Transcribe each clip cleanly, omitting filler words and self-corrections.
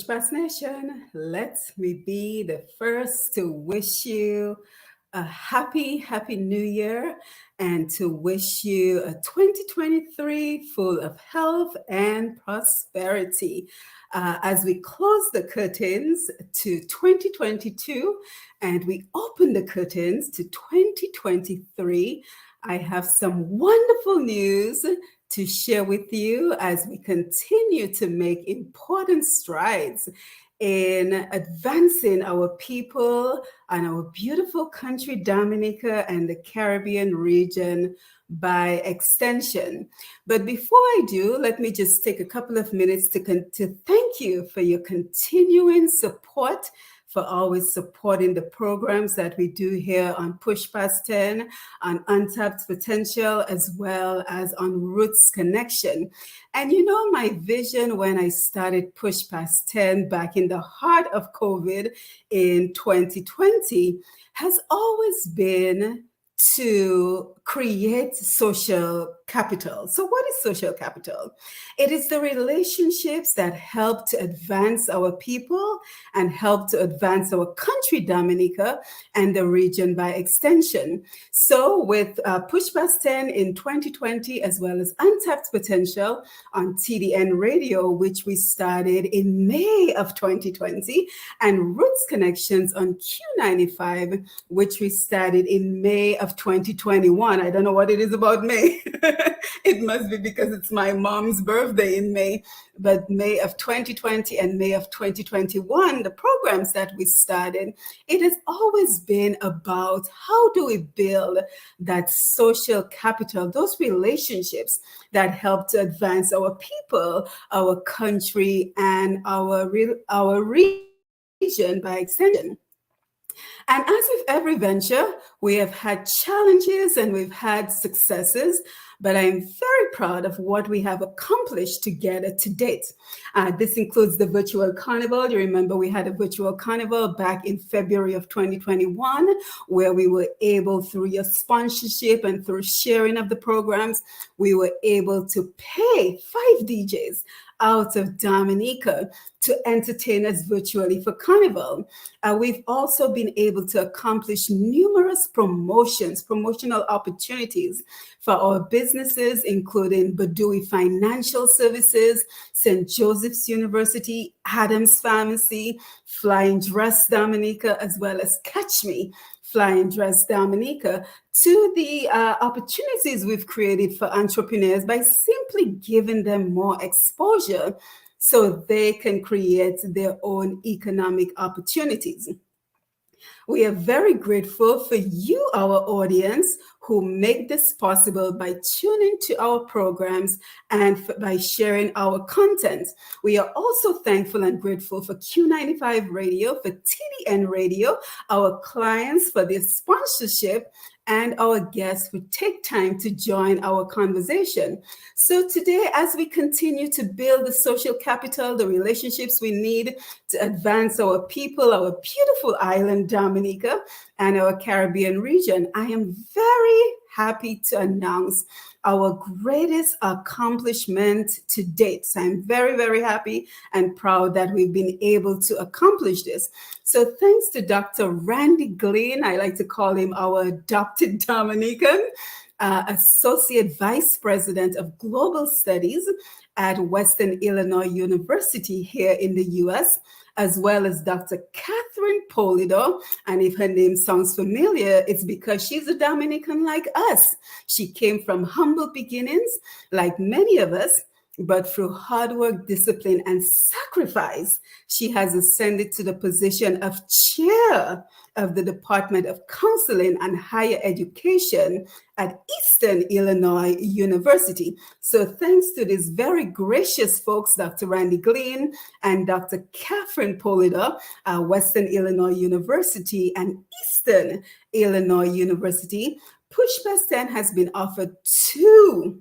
PushPast Nation, let me be the first to wish you a happy new year and to wish you a 2023 full of health and prosperity. As we close the curtains to 2022 and we open the curtains to 2023, I have some wonderful news to share with you as we continue to make important strides in advancing our people and our beautiful country, Dominica, and the Caribbean region by extension. But before I do, let me just take a couple of minutes to thank you for your continuing support, for always supporting the programs that we do here on PushPast10, on Untapped Potential, as well as on Roots Connection. And you know, my vision when I started PushPast10 back in the heart of COVID in 2020 has always been to create social capital. So what is social capital? It is the relationships that help to advance our people and help to advance our country, Dominica, and the region by extension. So with PushPast10 in 2020, as well as Untapped Potential on TDN Radio, which we started in May of 2020, and Roots Connections on Q95, which we started in May of 2021. I don't know what it is about May. It must be because it's my mom's birthday in May. But May of 2020 and May of 2021, the programs that we started, it has always been about how do we build that social capital, those relationships that help to advance our people, our country, and our region by extension. And as with every venture, we have had challenges and we've had successes, but I'm very proud of what we have accomplished together to date. This includes the virtual carnival. You remember we had a virtual carnival back in February of 2021, where we were able, through your sponsorship and through sharing of the programs, we were able to pay 5 DJs out of Dominica to entertain us virtually for Carnival. We've also been able to accomplish numerous promotional opportunities for our businesses, including Badui Financial Services, St. Joseph's University, Adams Pharmacy, Flying Dress Dominica, as well as Catch Me, Flying Dress Dominica, to the opportunities we've created for entrepreneurs by simply giving them more exposure so they can create their own economic opportunities. We are very grateful for you, our audience, who make this possible by tuning to our programs and by sharing our content. We are also thankful and grateful for Q95 Radio, for TDN Radio, our clients for their sponsorship, and our guests who take time to join our conversation. So today, as we continue to build the social capital, the relationships we need to advance our people, our beautiful island, Dominica, and our Caribbean region, I am very happy to announce our greatest accomplishment to date. So I'm very happy and proud that we've been able to accomplish this. So thanks to Dr. Randy Glean, I like to call him our adopted Dominican, Associate Vice President of Global Studies at Western Illinois University here in the US, as well as Dr. Catherine Polido. And if her name sounds familiar, it's because she's a Dominican like us. She came from humble beginnings, like many of us, but through hard work, discipline, and sacrifice, she has ascended to the position of chair of the Department of Counseling and Higher Education at Eastern Illinois University. So thanks to these very gracious folks, Dr. Randy Glean and Dr. Catherine Polida, Western Illinois University and Eastern Illinois University, PushPast10 has been offered two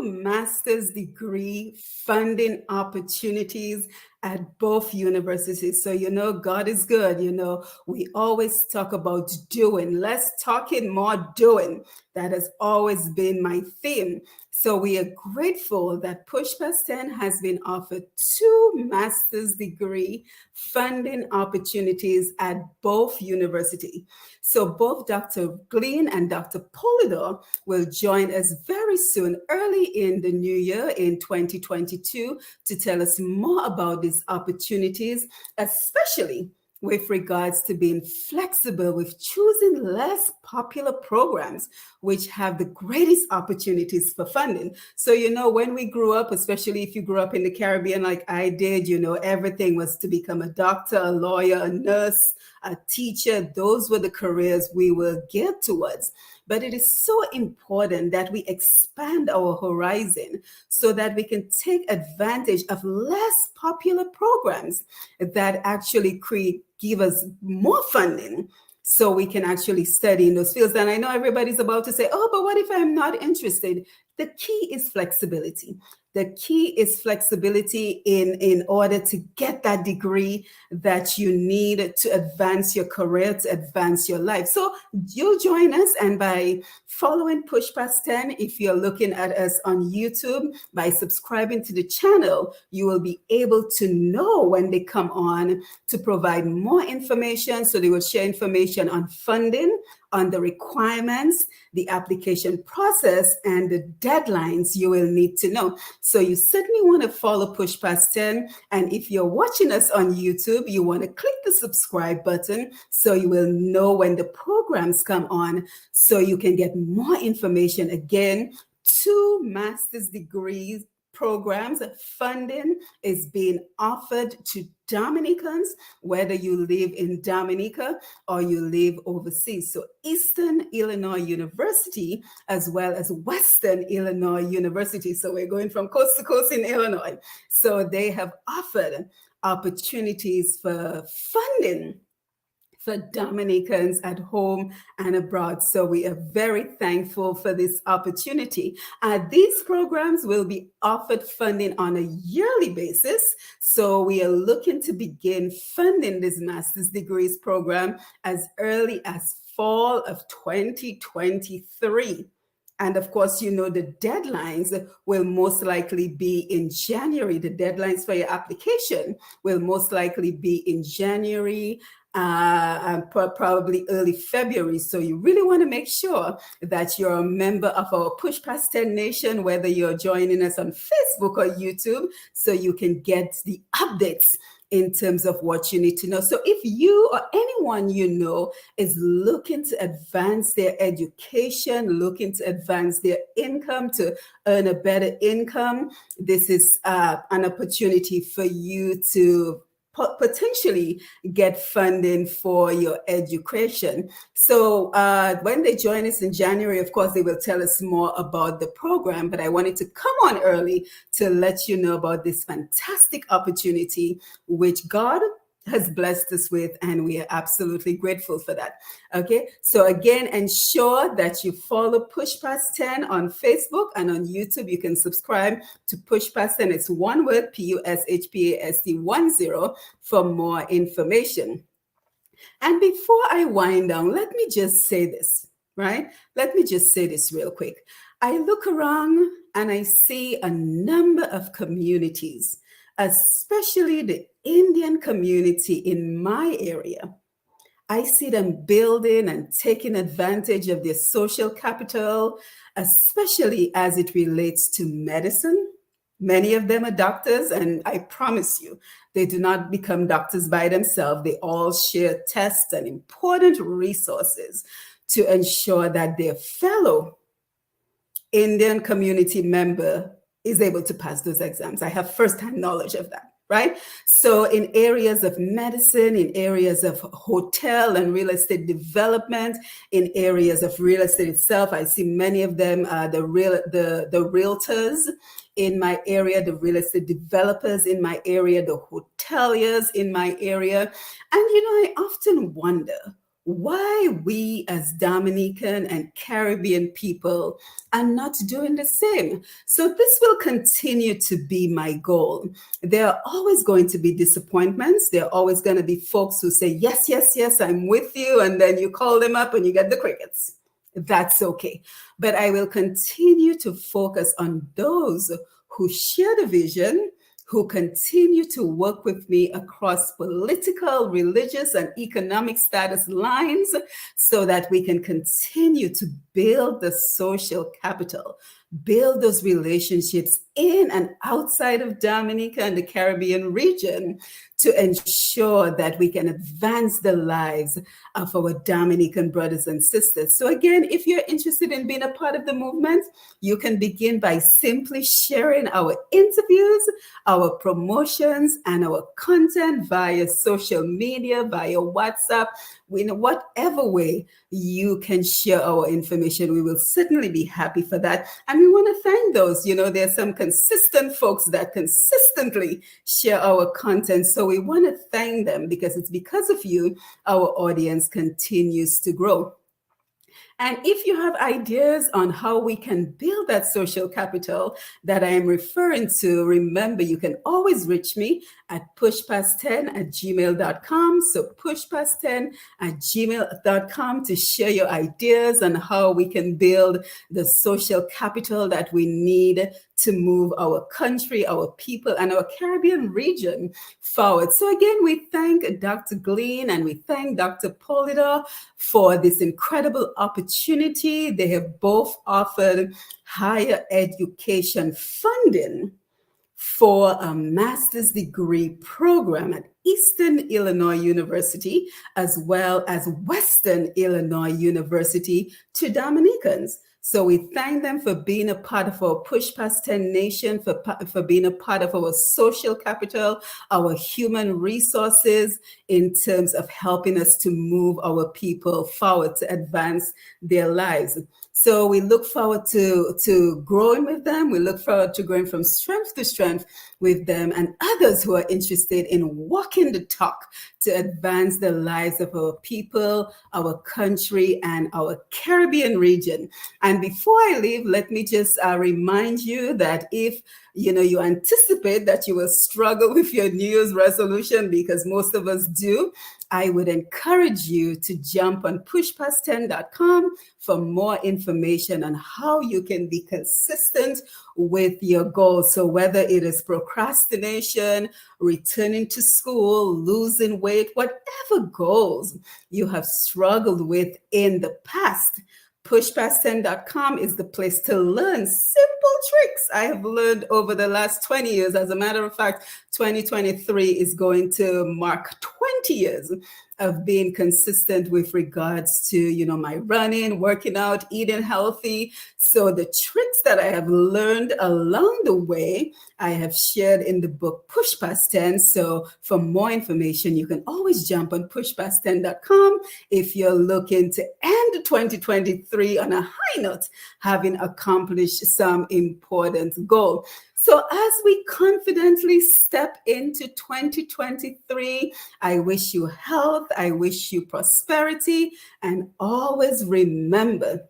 master's degree funding opportunities at both universities. So, you know, God is good. You know, we always talk about doing, less talking, more doing. That has always been my theme. So we are grateful that PushPast10 has been offered two master's degree funding opportunities at both universities. So both Dr. Glean and Dr. Polidor will join us very soon, early in the new year in 2022, to tell us more about these opportunities, especially with regards to being flexible with choosing less popular programs which have the greatest opportunities for funding. So, when we grew up, especially if you grew up in the Caribbean like I did, everything was to become a doctor, a lawyer, a nurse, a teacher. Those were the careers we were geared towards. But it is so important that we expand our horizon so that we can take advantage of less popular programs that actually give us more funding so we can actually study in those fields. And I know everybody's about to say, oh, but what if I'm not interested? The key is flexibility. The key is flexibility in order to get that degree that you need to advance your career, to advance your life. So you'll join us, and by following PushPast10, if you're looking at us on YouTube, by subscribing to the channel, you will be able to know when they come on to provide more information. So they will share information on funding, on the requirements, the application process, and the deadlines you will need to know. So you certainly want to follow PushPast10. And if you're watching us on YouTube, you want to click the subscribe button so you will know when the programs come on, so you can get more information. Again, two master's degrees programs, funding is being offered to Dominicans, whether you live in Dominica or you live overseas. So Eastern Illinois University, as well as Western Illinois University. So we're going from coast to coast in Illinois. So they have offered opportunities for funding for Dominicans at home and abroad. So we are very thankful for this opportunity. These programs will be offered funding on a yearly basis. So we are looking to begin funding this master's degrees program as early as fall of 2023. And of course, the deadlines will most likely be in January. The deadlines for your application will most likely be in January, and probably early February. So you really want to make sure that you're a member of our PushPast10 Nation, whether you're joining us on Facebook or YouTube, so you can get the updates in terms of what you need to know. So if you or anyone you know is looking to advance their education, looking to advance their income, to earn a better income, this is an opportunity for you to potentially get funding for your education. So when they join us in January, of course, they will tell us more about the program, but I wanted to come on early to let you know about this fantastic opportunity, which God has blessed us with, and we are absolutely grateful for that. Okay, so again, ensure that you follow PushPast10 on Facebook and on YouTube. You can subscribe to PushPast10. It's one word, PushPast10, for more information. And before I wind down, let me just say this, right? Let me just say this real quick. I look around and I see a number of communities, especially the Indian community in my area. I see them building and taking advantage of their social capital, especially as it relates to medicine. Many of them are doctors, and I promise you, they do not become doctors by themselves. They all share tests and important resources to ensure that their fellow Indian community member is able to pass those exams. I have firsthand knowledge of that, right? So in areas of medicine, in areas of hotel and real estate development, in areas of real estate itself, I see many of them, the realtors in my area, the real estate developers in my area, the hoteliers in my area. And, I often wonder why we as Dominican and Caribbean people are not doing the same. So this will continue to be my goal. There are always going to be disappointments. There are always going to be folks who say, yes, yes, yes, I'm with you. And then you call them up and you get the crickets. That's okay. But I will continue to focus on those who share the vision, who continue to work with me across political, religious, and economic status lines so that we can continue to build the social capital, build those relationships in and outside of Dominica and the Caribbean region to ensure that we can advance the lives of our Dominican brothers and sisters. So again, if you're interested in being a part of the movement, you can begin by simply sharing our interviews, our promotions, and our content via social media, via WhatsApp, in whatever way you can share our information. We will certainly be happy for that. And we want to thank those. There's some consistent folks that consistently share our content. So we want to thank them because it's because of you our audience continues to grow. And if you have ideas on how we can build that social capital that I am referring to, remember, you can always reach me at pushpast10@gmail.com. So pushpast10@gmail.com to share your ideas on how we can build the social capital that we need to move our country, our people, and our Caribbean region forward. So again, we thank Dr. Glean and we thank Dr. Polidor for this incredible opportunity. They have both offered higher education funding for a master's degree program at Eastern Illinois University, as well as Western Illinois University to Dominicans. So we thank them for being a part of our Push Past 10 Nation, for being a part of our social capital, our human resources in terms of helping us to move our people forward to advance their lives. So we look forward to growing with them. We look forward to going from strength to strength with them and others who are interested in walking the talk to advance the lives of our people, our country, and our Caribbean region. And before I leave, let me just remind you that if you anticipate that you will struggle with your New Year's resolution, because most of us do, I would encourage you to jump on pushpast10.com for more information on how you can be consistent with your goals. So whether it is procrastination, returning to school, losing weight, whatever goals you have struggled with in the past, pushpast10.com is the place to learn simple tricks I have learned over the last 20 years. As a matter of fact, 2023 is going to mark 20 years of being consistent with regards to, my running, working out, eating healthy. So the tricks that I have learned along the way, I have shared in the book Push Past 10. So for more information, you can always jump on pushpast10.com if you're looking to end 2023 on a high note, having accomplished some important goal. So as we confidently step into 2023, I wish you health, I wish you prosperity, and always remember,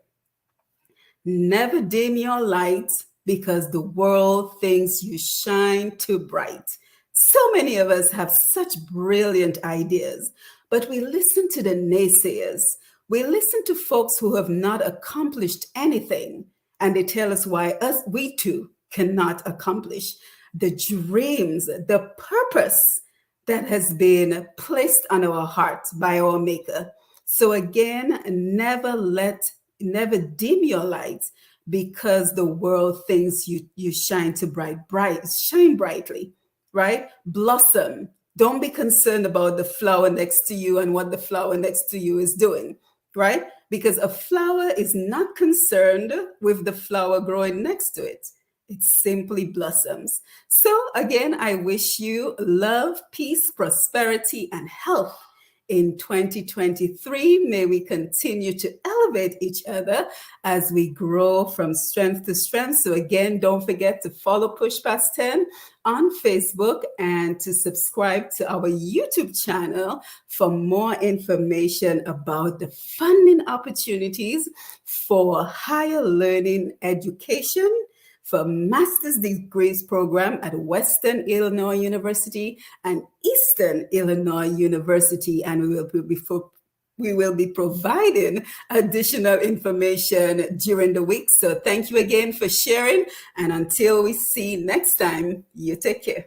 never dim your light because the world thinks you shine too bright. So many of us have such brilliant ideas, but we listen to the naysayers. We listen to folks who have not accomplished anything, and they tell us why we too cannot accomplish the dreams, the purpose that has been placed on our hearts by our Maker. So again, never dim your light because the world thinks you shine too shine brightly, right? Blossom. Don't be concerned about the flower next to you and what the flower next to you is doing, right? Because a flower is not concerned with the flower growing next to it. It simply blossoms. So again, I wish you love, peace, prosperity, and health in 2023. May we continue to elevate each other as we grow from strength to strength. So again, don't forget to follow Push Past 10 on Facebook and to subscribe to our YouTube channel for more information about the funding opportunities for higher learning education for master's degrees program at Western Illinois University and Eastern Illinois University. And we will we will be providing additional information during the week. So thank you again for sharing. And until we see next time, you take care.